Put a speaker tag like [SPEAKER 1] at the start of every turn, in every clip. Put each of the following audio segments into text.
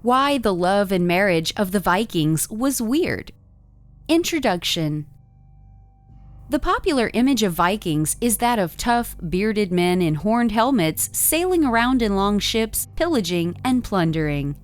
[SPEAKER 1] Why the love and marriage of the Vikings was weird. Introduction. The popular image of Vikings is that of tough, bearded men in horned helmets sailing around in long ships, pillaging and plundering.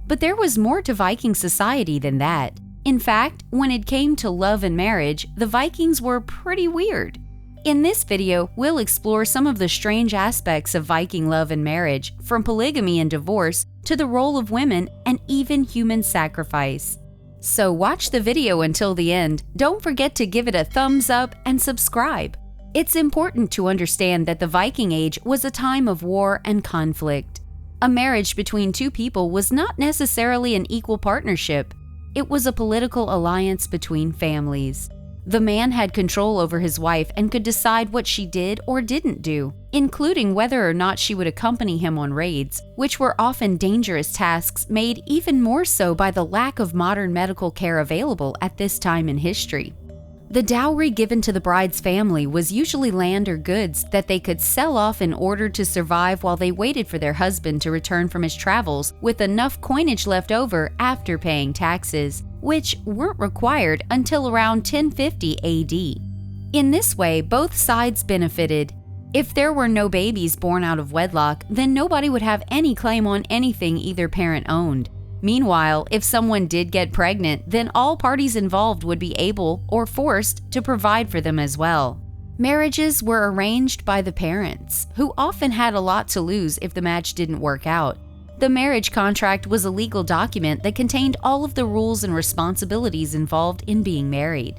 [SPEAKER 1] But there was more to Viking society than that. In fact, when it came to love and marriage, the Vikings were pretty weird. In this video, we'll explore some of the strange aspects of Viking love and marriage, from polygamy and divorce to the role of women and even human sacrifice. So watch the video until the end. Don't forget to give it a thumbs up and subscribe. It's important to understand that the Viking Age was a time of war and conflict. A marriage between two people was not necessarily an equal partnership. It was a political alliance between families. The man had control over his wife and could decide what she did or didn't do, including whether or not she would accompany him on raids, which were often dangerous tasks made even more so by the lack of modern medical care available at this time in history. The dowry given to the bride's family was usually land or goods that they could sell off in order to survive while they waited for their husband to return from his travels with enough coinage left over after paying taxes, which weren't required until around 1050 AD. In this way, both sides benefited. If there were no babies born out of wedlock, then nobody would have any claim on anything either parent owned. Meanwhile, if someone did get pregnant, then all parties involved would be able or forced to provide for them as well. Marriages were arranged by the parents, who often had a lot to lose if the match didn't work out. The marriage contract was a legal document that contained all of the rules and responsibilities involved in being married.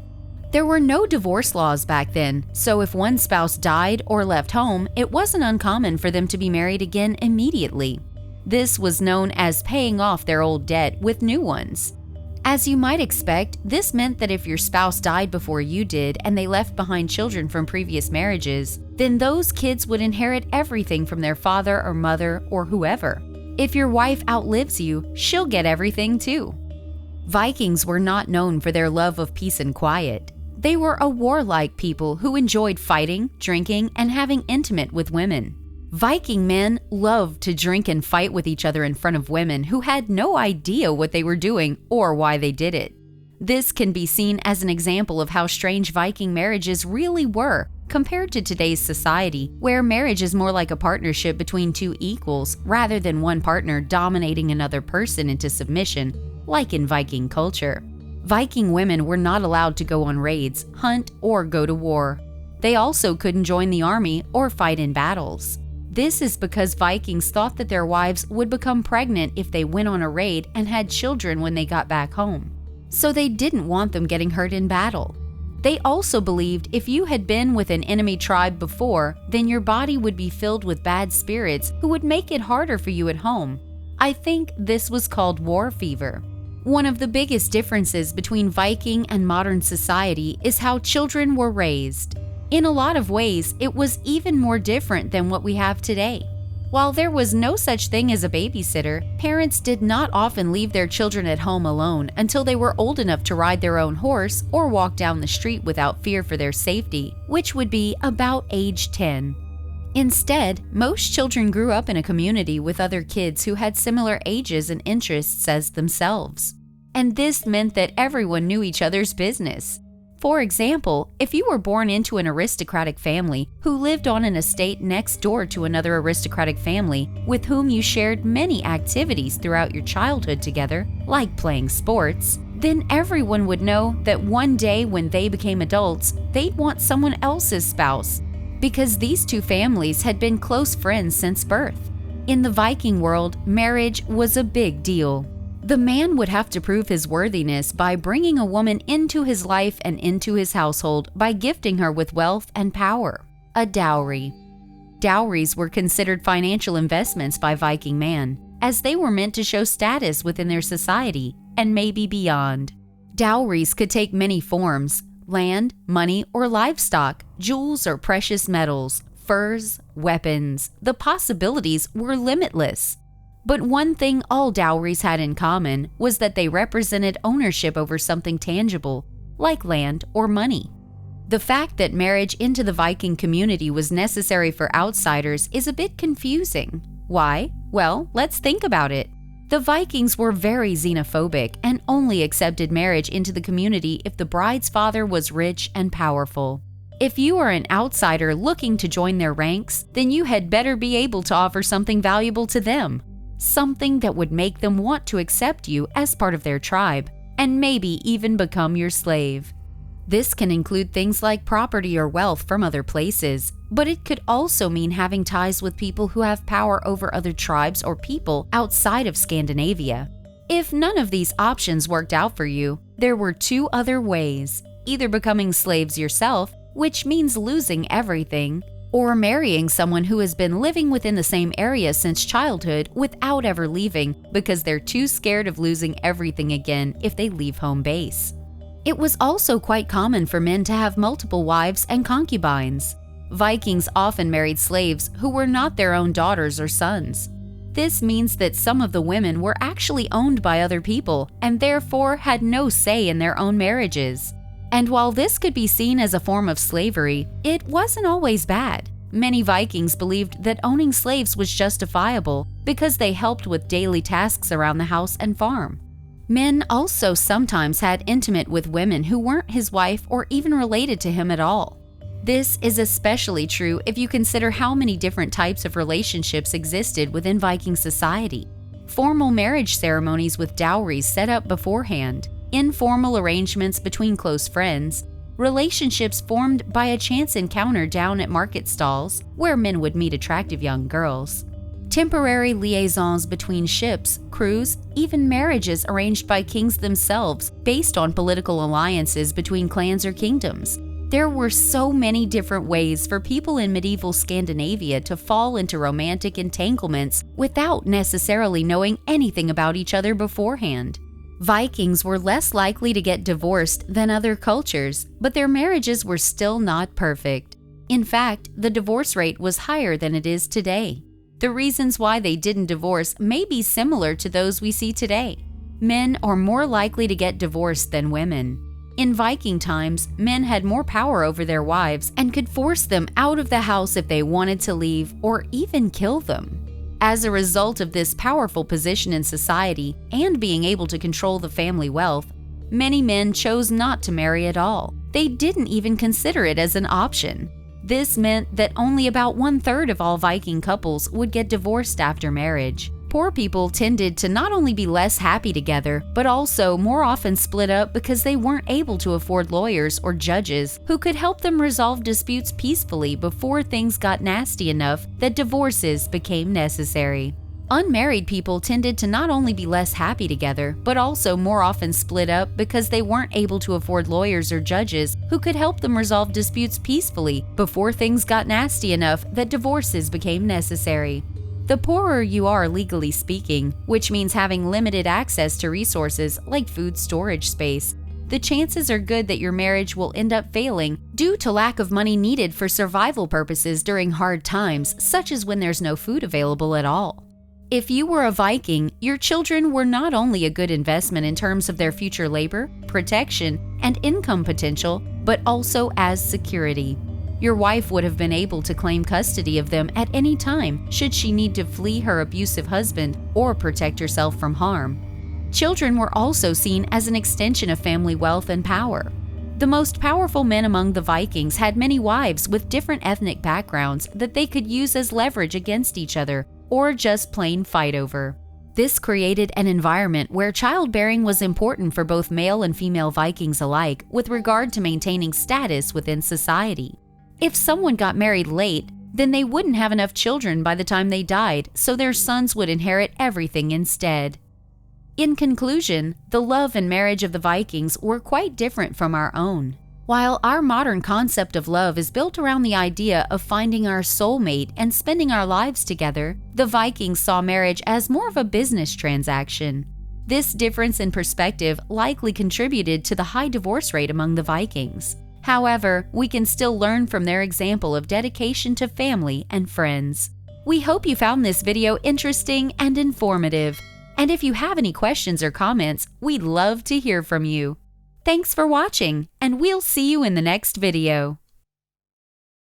[SPEAKER 1] There were no divorce laws back then, so if one spouse died or left home, it wasn't uncommon for them to be married again immediately. This was known as paying off their old debt with new ones. As you might expect, this meant that if your spouse died before you did and they left behind children from previous marriages, then those kids would inherit everything from their father or mother or whoever. If your wife outlives you, she'll get everything too. Vikings were not known for their love of peace and quiet. They were a warlike people who enjoyed fighting, drinking, and having intimate with women. Viking men loved to drink and fight with each other in front of women who had no idea what they were doing or why they did it. This can be seen as an example of how strange Viking marriages really were compared to today's society, where marriage is more like a partnership between two equals rather than one partner dominating another person into submission, like in Viking culture. Viking women were not allowed to go on raids, hunt, or go to war. They also couldn't join the army or fight in battles. This is because Vikings thought that their wives would become pregnant if they went on a raid and had children when they got back home. So they didn't want them getting hurt in battle. They also believed if you had been with an enemy tribe before, then your body would be filled with bad spirits who would make it harder for you at home. I think this was called war fever. One of the biggest differences between Viking and modern society is how children were raised. In a lot of ways, it was even more different than what we have today. While there was no such thing as a babysitter, parents did not often leave their children at home alone until they were old enough to ride their own horse or walk down the street without fear for their safety, which would be about age 10. Instead, most children grew up in a community with other kids who had similar ages and interests as themselves. And this meant that everyone knew each other's business. For example, if you were born into an aristocratic family who lived on an estate next door to another aristocratic family with whom you shared many activities throughout your childhood together, like playing sports, then everyone would know that one day when they became adults, they'd want someone else's spouse, because these two families had been close friends since birth. In the Viking world, marriage was a big deal. The man would have to prove his worthiness by bringing a woman into his life and into his household by gifting her with wealth and power, a dowry. Dowries were considered financial investments by Viking man, as they were meant to show status within their society and maybe beyond. Dowries could take many forms: land, money, or livestock, jewels or precious metals, furs, weapons. The possibilities were limitless. But one thing all dowries had in common was that they represented ownership over something tangible, like land or money. The fact that marriage into the Viking community was necessary for outsiders is a bit confusing. Why? Well, let's think about it. The Vikings were very xenophobic and only accepted marriage into the community if the bride's father was rich and powerful. If you are an outsider looking to join their ranks, then you had better be able to offer something valuable to them, something that would make them want to accept you as part of their tribe, and maybe even become your slave. This can include things like property or wealth from other places, but it could also mean having ties with people who have power over other tribes or people outside of Scandinavia. If none of these options worked out for you, there were two other ways: either becoming slaves yourself, which means losing everything, or marrying someone who has been living within the same area since childhood without ever leaving because they're too scared of losing everything again if they leave home base. It was also quite common for men to have multiple wives and concubines. Vikings often married slaves who were not their own daughters or sons. This means that some of the women were actually owned by other people and therefore had no say in their own marriages. And while this could be seen as a form of slavery, it wasn't always bad. Many Vikings believed that owning slaves was justifiable because they helped with daily tasks around the house and farm. Men also sometimes had intimate with women who weren't his wife or even related to him at all. This is especially true if you consider how many different types of relationships existed within Viking society. Formal marriage ceremonies with dowries set up beforehand, informal arrangements between close friends, relationships formed by a chance encounter down at market stalls where men would meet attractive young girls, temporary liaisons between ships, crews, even marriages arranged by kings themselves based on political alliances between clans or kingdoms. There were so many different ways for people in medieval Scandinavia to fall into romantic entanglements without necessarily knowing anything about each other beforehand. Vikings were less likely to get divorced than other cultures, but their marriages were still not perfect. In fact, the divorce rate was higher than it is today. The reasons why they didn't divorce may be similar to those we see today. Men are more likely to get divorced than women. In Viking times, men had more power over their wives and could force them out of the house if they wanted to leave or even kill them. As a result of this powerful position in society and being able to control the family wealth, many men chose not to marry at all. They didn't even consider it as an option. This meant that only about 1/3 of all Viking couples would get divorced after marriage. Poor people tended to not only be less happy together, but also more often split up because they weren't able to afford lawyers or judges who could help them resolve disputes peacefully before things got nasty enough that divorces became necessary. Unmarried people tended to not only be less happy together, but also more often split up because they weren't able to afford lawyers or judges who could help them resolve disputes peacefully before things got nasty enough that divorces became necessary. The poorer you are legally speaking, which means having limited access to resources like food storage space, the chances are good that your marriage will end up failing due to lack of money needed for survival purposes during hard times, such as when there's no food available at all. If you were a Viking, your children were not only a good investment in terms of their future labor, protection, and income potential, but also as security. Your wife would have been able to claim custody of them at any time should she need to flee her abusive husband or protect herself from harm. Children were also seen as an extension of family wealth and power. The most powerful men among the Vikings had many wives with different ethnic backgrounds that they could use as leverage against each other or just plain fight over. This created an environment where childbearing was important for both male and female Vikings alike with regard to maintaining status within society. If someone got married late, then they wouldn't have enough children by the time they died, so their sons would inherit everything instead. In conclusion, the love and marriage of the Vikings were quite different from our own. While our modern concept of love is built around the idea of finding our soulmate and spending our lives together, the Vikings saw marriage as more of a business transaction. This difference in perspective likely contributed to the high divorce rate among the Vikings. However, we can still learn from their example of dedication to family and friends. We hope you found this video interesting and informative. And if you have any questions or comments, we'd love to hear from you. Thanks for watching, and we'll see you in the next video.